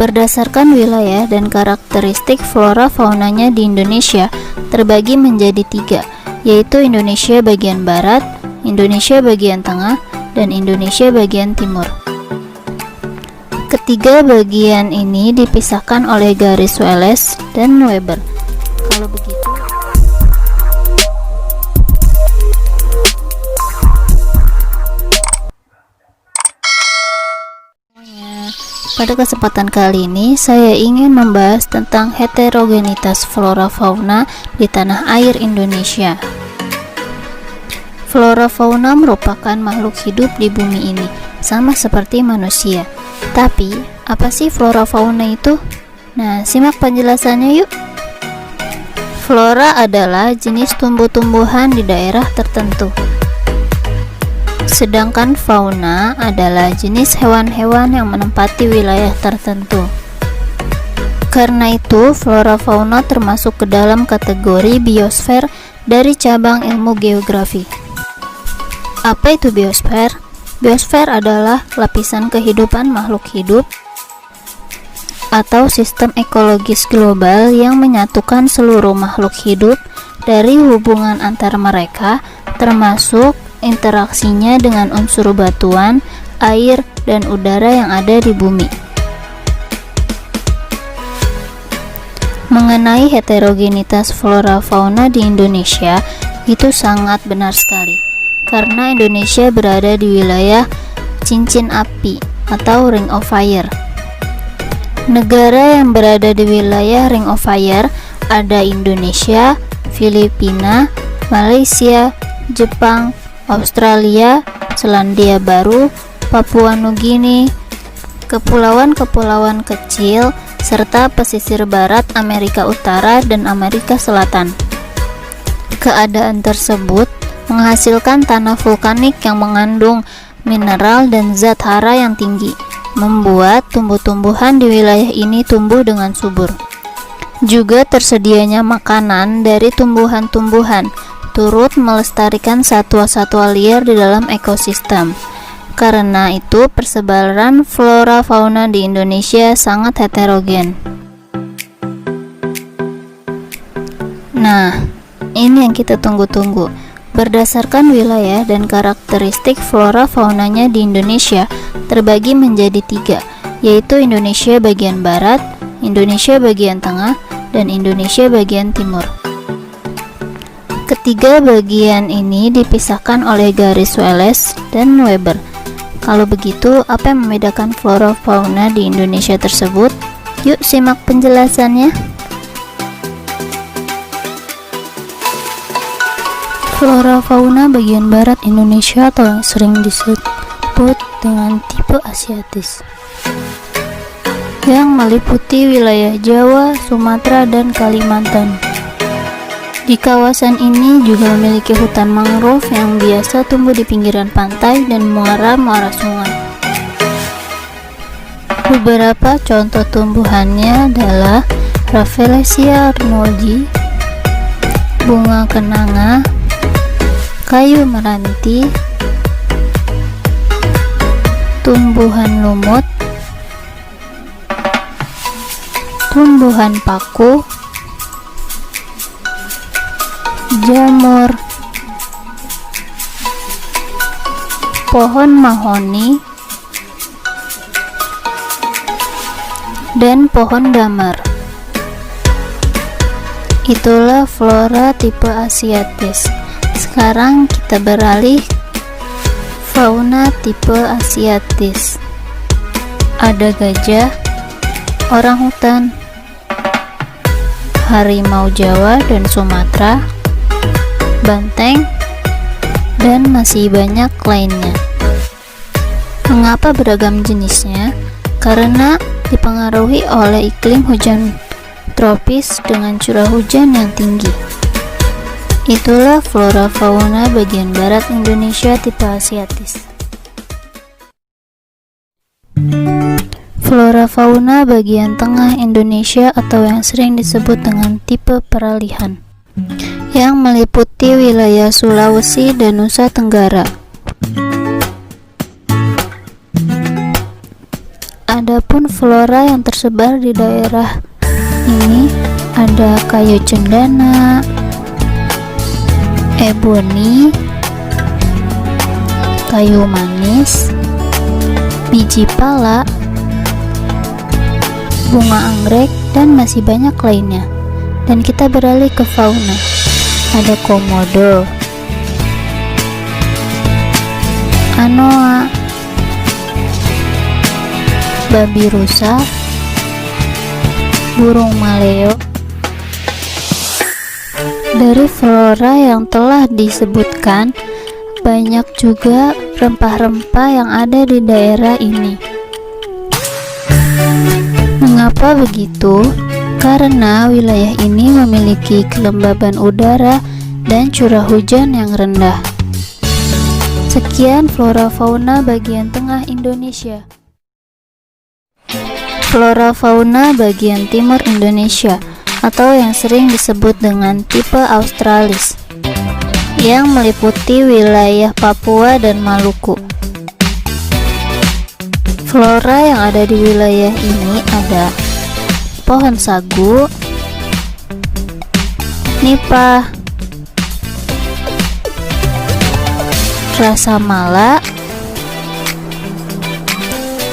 Berdasarkan wilayah dan karakteristik flora faunanya di Indonesia terbagi menjadi 3, yaitu Indonesia bagian barat, Indonesia bagian tengah, dan Indonesia bagian timur. Ketiga bagian ini dipisahkan oleh garis Wallace dan Weber. Kalau begitu, pada kesempatan kali ini saya ingin membahas tentang heterogenitas flora fauna di tanah air Indonesia. Flora fauna merupakan makhluk hidup di bumi ini, sama seperti manusia. Tapi, apa sih flora fauna itu? Nah, simak penjelasannya yuk. Flora adalah jenis tumbuh-tumbuhan di daerah tertentu. Sedangkan fauna adalah jenis hewan-hewan yang menempati wilayah tertentu. Karena itu, flora fauna termasuk ke dalam kategori biosfer dari cabang ilmu geografi. Apa itu biosfer? Biosfer adalah lapisan kehidupan makhluk hidup atau sistem ekologis global yang menyatukan seluruh makhluk hidup dari hubungan antar mereka, termasuk interaksinya dengan unsur batuan, air, dan udara yang ada di bumi. Mengenai heterogenitas flora fauna di Indonesia, itu sangat benar sekali. Karena Indonesia berada di wilayah cincin api atau Ring of Fire. Negara yang berada di wilayah Ring of Fire ada Indonesia, Filipina, Malaysia, Jepang, Australia, Selandia Baru, Papua Nugini, kepulauan-kepulauan kecil, serta pesisir barat Amerika Utara dan Amerika Selatan. Keadaan tersebut menghasilkan tanah vulkanik yang mengandung mineral dan zat hara yang tinggi, membuat tumbuh-tumbuhan di wilayah ini tumbuh dengan subur. Juga tersedianya makanan dari tumbuhan-tumbuhan, turut melestarikan satwa-satwa liar di dalam ekosistem. Karena itu, persebaran flora fauna di Indonesia sangat heterogen. Nah, ini yang kita tunggu-tunggu. Berdasarkan wilayah dan karakteristik flora faunanya di Indonesia terbagi menjadi 3, yaitu Indonesia bagian barat, Indonesia bagian tengah, dan Indonesia bagian timur. Ketiga bagian ini dipisahkan oleh garis Wallace dan Weber. Kalau begitu, apa yang membedakan flora fauna di Indonesia tersebut? Yuk simak penjelasannya. Flora fauna bagian barat Indonesia atau yang sering disebut dengan tipe asiatis, yang meliputi wilayah Jawa, Sumatera, dan Kalimantan. Di kawasan ini juga memiliki hutan mangrove yang biasa tumbuh di pinggiran pantai dan muara-muara sungai. Beberapa contoh tumbuhannya adalah Rafflesia arnoldii, bunga kenanga, kayu meranti, tumbuhan lumut, tumbuhan paku, jamur, pohon mahoni, dan pohon damar. Itulah flora tipe asiatis. Sekarang kita beralih fauna tipe asiatis. Ada gajah, orangutan, harimau Jawa dan Sumatera, banteng, dan masih banyak lainnya. Mengapa beragam jenisnya? Karena dipengaruhi oleh iklim hujan tropis dengan curah hujan yang tinggi. Itulah flora fauna bagian barat Indonesia tipe asiatis. Flora fauna bagian tengah Indonesia atau yang sering disebut dengan tipe peralihan, yang meliputi wilayah Sulawesi dan Nusa Tenggara. Adapun flora yang tersebar di daerah ini ada kayu cendana, eboni, kayu manis, biji pala, bunga anggrek, dan masih banyak lainnya. Dan kita beralih ke fauna. Ada komodo, anoa, babi rusa, burung maleo. Dari flora yang telah disebutkan, banyak juga rempah-rempah yang ada di daerah ini. Mengapa begitu? Karena wilayah ini memiliki kelembaban udara dan curah hujan yang rendah. Sekian flora fauna bagian tengah Indonesia. Flora fauna bagian timur Indonesia, atau yang sering disebut dengan tipe Australis, yang meliputi wilayah Papua dan Maluku. Flora yang ada di wilayah ini ada pohon sagu, nipah, rasa mala,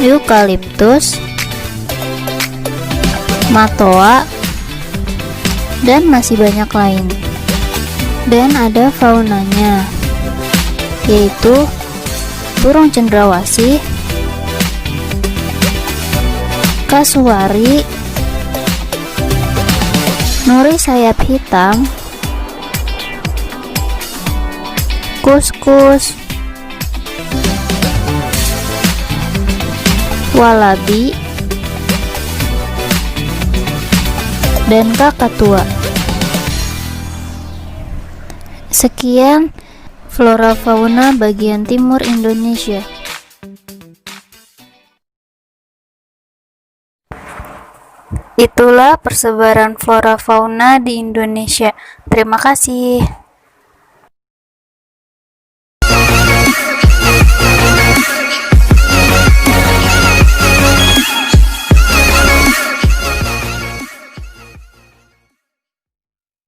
eukaliptus, matoa, dan masih banyak lain. Dan ada faunanya, yaitu burung cendrawasih, kasuari, nuri sayap hitam, kuskus, walabi, dan kakatua. Sekian flora fauna bagian timur Indonesia. Itulah persebaran flora fauna di Indonesia. Terima kasih.